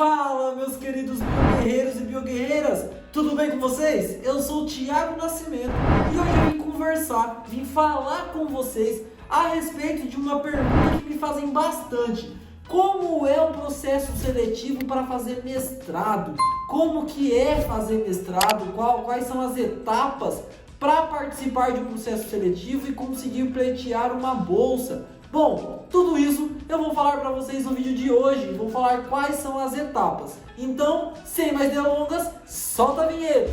Fala, meus queridos bioguerreiros e bioguerreiras, tudo bem com vocês? Eu sou o Thiago Nascimento e hoje eu vim falar com vocês a respeito de uma pergunta que me fazem bastante. Como é o processo seletivo para fazer mestrado? Como que é fazer mestrado? Quais são as etapas para participar de um processo seletivo e conseguir pleitear uma bolsa? Bom, tudo isso eu vou falar para vocês no vídeo de hoje, vou falar quais são as etapas. Então, sem mais delongas, solta a vinheta!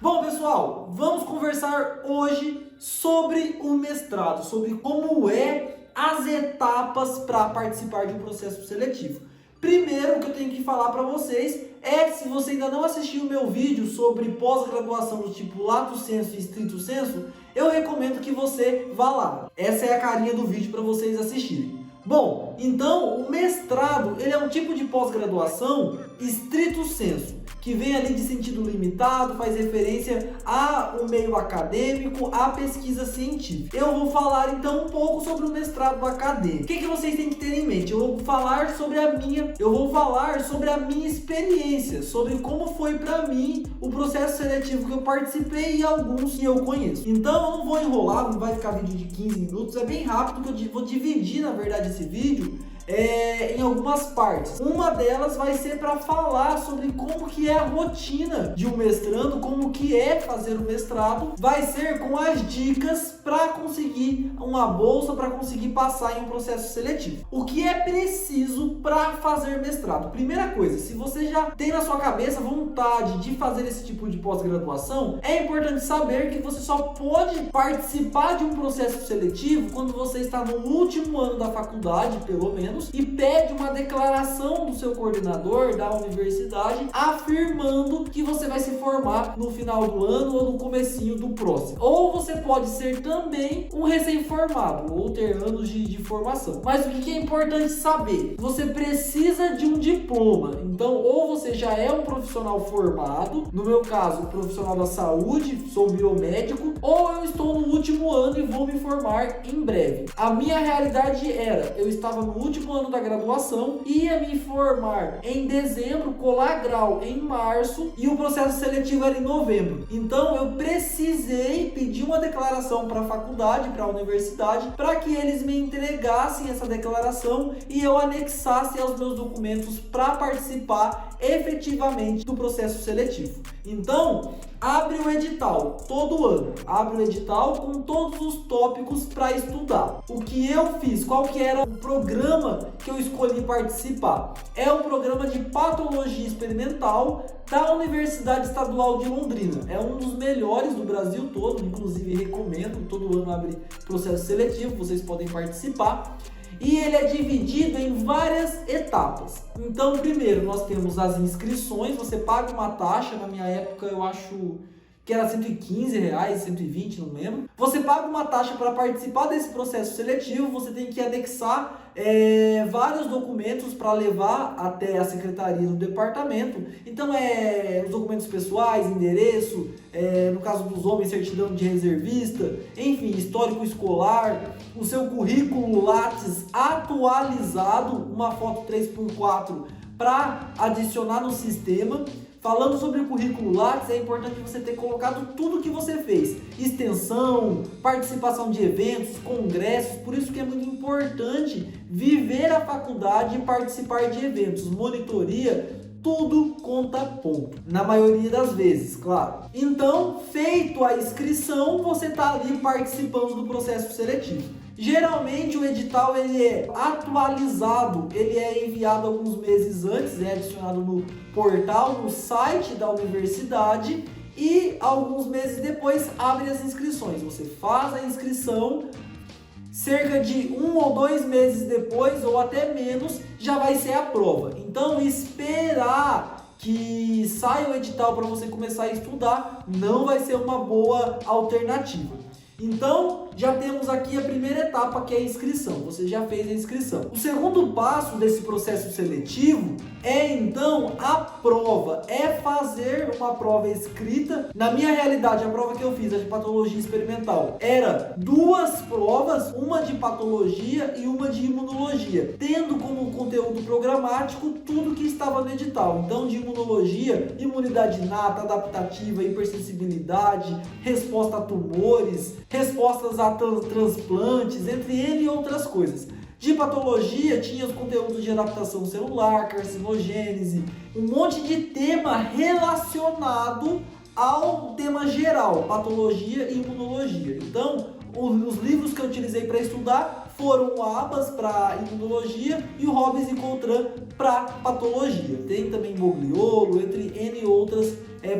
Bom, pessoal, vamos conversar hoje sobre o mestrado, sobre como é as etapas para participar de um processo seletivo. Primeiro, o que eu tenho que falar para vocês é que se você ainda não assistiu o meu vídeo sobre pós-graduação do tipo Lato Sensu e Stricto Sensu, eu recomendo que você vá lá. Essa é a carinha do vídeo para vocês assistirem. Bom, então o mestrado ele é um tipo de pós-graduação Stricto Sensu, que vem ali de sentido limitado, faz referência ao meio acadêmico, à pesquisa científica. Eu vou falar então um pouco sobre o mestrado acadêmico. O que vocês têm que ter em mente? Eu vou falar sobre a minha experiência, sobre como foi para mim o processo seletivo que eu participei e alguns que eu conheço. Então eu não vou enrolar, não vai ficar vídeo de 15 minutos, é bem rápido que eu vou dividir na verdade esse vídeo em algumas partes. Uma delas vai ser para falar sobre como que é a rotina de um mestrando, como que é fazer o mestrado. Vai ser com as dicas para conseguir uma bolsa, para conseguir passar em um processo seletivo. O que é preciso para fazer mestrado? Primeira coisa, se você já tem na sua cabeça vontade de fazer esse tipo de pós-graduação, é importante saber que você só pode participar de um processo seletivo quando você está no último ano da faculdade, pelo menos, e pede uma declaração do seu coordenador da universidade afirmando que você vai se formar no final do ano ou no comecinho do próximo. Ou você pode ser também um recém-formado ou ter anos de formação. Mas o que é importante saber? Você precisa de um diploma. Então, ou você já é um profissional formado, no meu caso, um profissional da saúde, sou biomédico, ou eu estou no último ano e vou me formar em breve. A minha realidade era, eu estava no último ano da graduação, ia me formar em dezembro, colar grau em março e o processo seletivo era em novembro. Então eu precisei pedir uma declaração para a faculdade, para a universidade, para que eles me entregassem essa declaração e eu anexasse aos meus documentos para participar efetivamente do processo seletivo. Então, abre o edital todo ano, abre o edital com todos os tópicos para estudar. O que eu fiz, qual que era o programa que eu escolhi participar? É o programa de patologia experimental da Universidade Estadual de Londrina. É um dos melhores do Brasil todo, inclusive recomendo, todo ano abre processo seletivo, vocês podem participar. E ele é dividido em várias etapas. Então, primeiro nós temos as inscrições, você paga uma taxa, na minha época eu acho que era R$115, 120, não lembro. Você paga uma taxa para participar desse processo seletivo, você tem que anexar vários documentos para levar até a secretaria do departamento. Então, os documentos pessoais, endereço, no caso dos homens, certidão de reservista, enfim, histórico escolar, o seu currículo Lattes atualizado, uma foto 3x4 para adicionar no sistema. Falando sobre o currículo Lattes, é importante você ter colocado tudo que você fez. Extensão, participação de eventos, congressos, por isso que é muito importante viver a faculdade e participar de eventos, monitoria, tudo conta ponto. Na maioria das vezes, claro. Então, feito a inscrição, você está ali participando do processo seletivo. Geralmente o edital ele é atualizado, ele é enviado alguns meses antes, é adicionado no portal, no site da universidade e alguns meses depois abre as inscrições. Você faz a inscrição, cerca de 1 ou 2 meses depois ou até menos já vai ser a prova. Então esperar que saia o edital para você começar a estudar não vai ser uma boa alternativa. Então, já temos aqui a primeira etapa, que é a inscrição. Você já fez a inscrição. O segundo passo desse processo seletivo é, então, a prova. É fazer uma prova escrita. Na minha realidade, a prova que eu fiz, a de patologia experimental, era 2 provas, uma de patologia e uma de imunologia, tendo como conteúdo programático tudo que estava no edital. Então, de imunologia, imunidade inata, adaptativa, hipersensibilidade, resposta a tumores, respostas a transplantes, entre N outras coisas. De patologia tinha os conteúdos de adaptação celular, carcinogênese, um monte de tema relacionado ao tema geral, patologia e imunologia. Então, os livros que eu utilizei para estudar foram o Abas para imunologia e o Hobbes e Coltrane para patologia. Tem também Mogliolo, entre N outras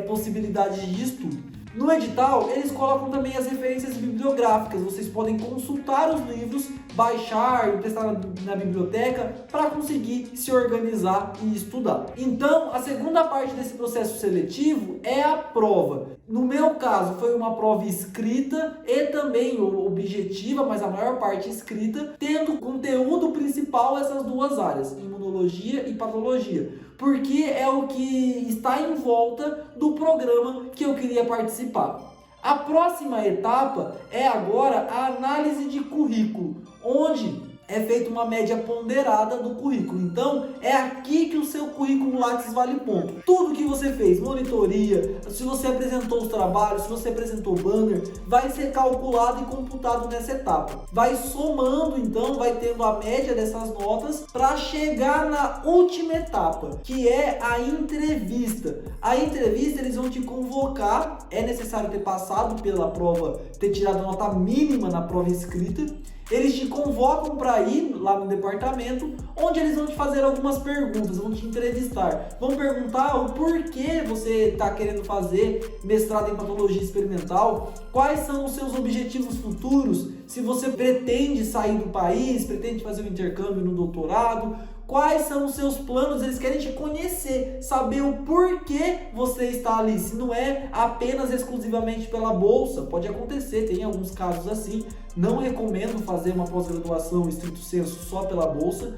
possibilidades de estudo. No edital, eles colocam também as referências bibliográficas. Vocês podem consultar os livros, baixar, emprestar na biblioteca para conseguir se organizar e estudar. Então, a segunda parte desse processo seletivo é a prova. No meu caso, foi uma prova escrita e também objetiva, mas a maior parte escrita, tendo conteúdo principal essas 2 áreas, imunologia e patologia, porque é o que está em volta do programa que eu queria participar. A próxima etapa é agora a análise de currículo, onde é feita uma média ponderada do currículo. Então, é aqui que o seu currículo Lattes vale ponto. Tudo que você fez, monitoria, se você apresentou os trabalhos, se você apresentou banner, vai ser calculado e computado nessa etapa. Vai somando, então, vai tendo a média dessas notas para chegar na última etapa, que é a entrevista. A entrevista, eles vão te convocar, é necessário ter passado pela prova, ter tirado nota mínima na prova escrita. Eles te convocam para ir lá no departamento, onde eles vão te fazer algumas perguntas, vão te entrevistar. Vão perguntar o porquê você está querendo fazer mestrado em patologia experimental, quais são os seus objetivos futuros, se você pretende sair do país, pretende fazer um intercâmbio no doutorado, quais são os seus planos. Eles querem te conhecer, saber o porquê você está ali. Se não é apenas exclusivamente pela bolsa, pode acontecer, tem alguns casos assim. Não recomendo fazer uma pós-graduação estrito sensu só pela bolsa,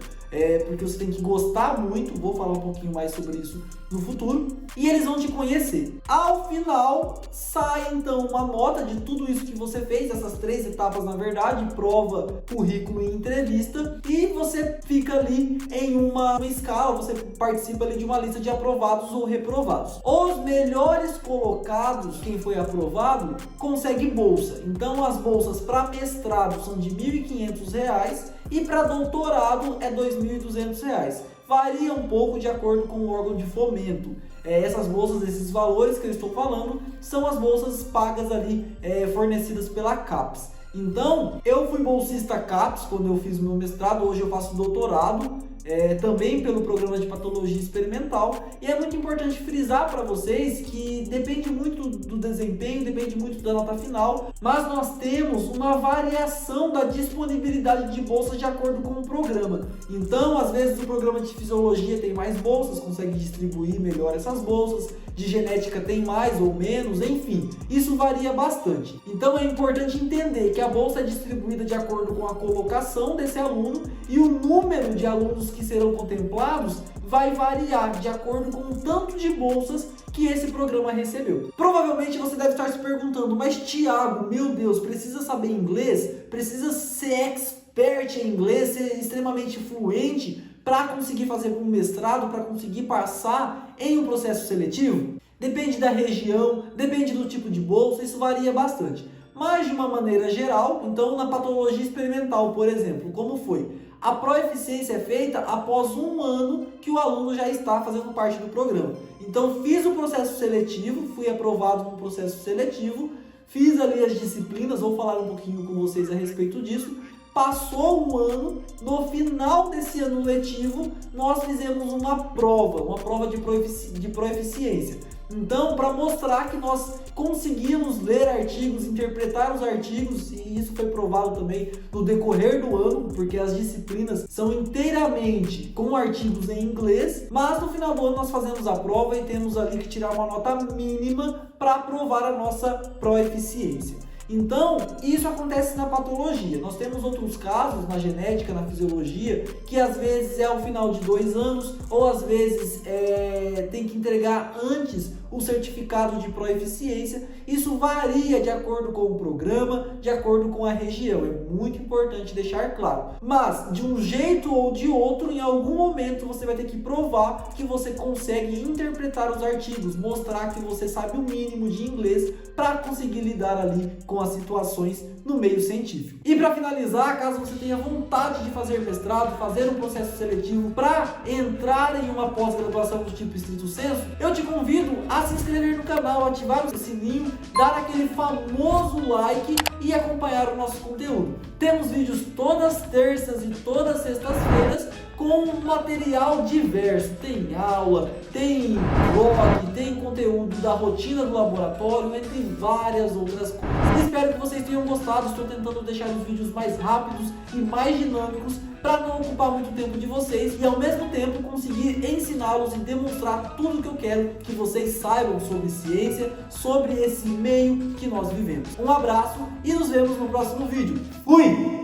porque você tem que gostar muito. Vou falar um pouquinho mais sobre isso no futuro. E eles vão te conhecer. Ao final, sai então uma nota de tudo isso que você fez, essas 3 etapas na verdade, prova, currículo e entrevista, e você fica ali em uma escala, você participa ali de uma lista de aprovados ou reprovados. Os melhores colocados, quem foi aprovado, consegue bolsa. Então as bolsas para mestrado são de R$ 1.500 e para doutorado é R$ 2.200. Varia um pouco de acordo com o órgão de fomento. Essas bolsas, esses valores que eu estou falando, são as bolsas pagas ali, fornecidas pela CAPES. Então, eu fui bolsista CAPES quando eu fiz o meu mestrado, hoje eu faço doutorado, também pelo programa de patologia experimental, e é muito importante frisar para vocês que depende muito do desempenho, depende muito da nota final, mas nós temos uma variação da disponibilidade de bolsas de acordo com o programa. Então, às vezes o programa de fisiologia tem mais bolsas, consegue distribuir melhor essas bolsas, de genética tem mais ou menos, enfim, isso varia bastante. Então é importante entender que a bolsa é distribuída de acordo com a colocação desse aluno e o número de alunos que serão contemplados vai variar de acordo com o tanto de bolsas que esse programa recebeu. Provavelmente você deve estar se perguntando, mas Thiago, meu Deus, precisa saber inglês? Precisa ser expert em inglês, ser extremamente fluente para conseguir fazer um mestrado, para conseguir passar em um processo seletivo? Depende da região, depende do tipo de bolsa, isso varia bastante. Mas de uma maneira geral, então na patologia experimental, por exemplo, como foi? A proeficiência é feita após 1 ano que o aluno já está fazendo parte do programa. Então fiz o processo seletivo, fui aprovado no processo seletivo, fiz ali as disciplinas, vou falar um pouquinho com vocês a respeito disso. Passou 1 ano, no final desse ano letivo, nós fizemos uma prova de proeficiência. Então, para mostrar que nós conseguimos ler artigos, interpretar os artigos, e isso foi provado também no decorrer do ano, porque as disciplinas são inteiramente com artigos em inglês, mas no final do ano nós fazemos a prova e temos ali que tirar uma nota mínima para aprovar a nossa proeficiência. Então, isso acontece na patologia. Nós temos outros casos na genética, na fisiologia, que às vezes é ao final de 2 anos, ou às vezes tem que entregar antes o certificado de proeficiência. Isso varia de acordo com o programa, de acordo com a região. É muito importante deixar claro. Mas, de um jeito ou de outro, em algum momento você vai ter que provar que você consegue interpretar os artigos, mostrar que você sabe o mínimo de inglês para conseguir lidar ali com as situações no meio científico. E para finalizar, caso você tenha vontade de fazer mestrado, fazer um processo seletivo para entrar em uma pós-graduação do tipo estrito sensu, eu te convido a se inscrever no canal, ativar o sininho, dar aquele famoso like e acompanhar o nosso conteúdo. Temos vídeos todas terças e todas sextas-feiras com material diverso. Tem aula, tem blog, tem conteúdo da rotina do laboratório, entre várias outras coisas. Espero que vocês tenham gostado. Estou tentando deixar os vídeos mais rápidos e mais dinâmicos para não ocupar muito tempo de vocês e ao mesmo tempo conseguir ensiná-los e demonstrar tudo que eu quero que vocês saibam sobre ciência, sobre esse meio que nós vivemos. Um abraço e nos vemos no próximo vídeo. Fui!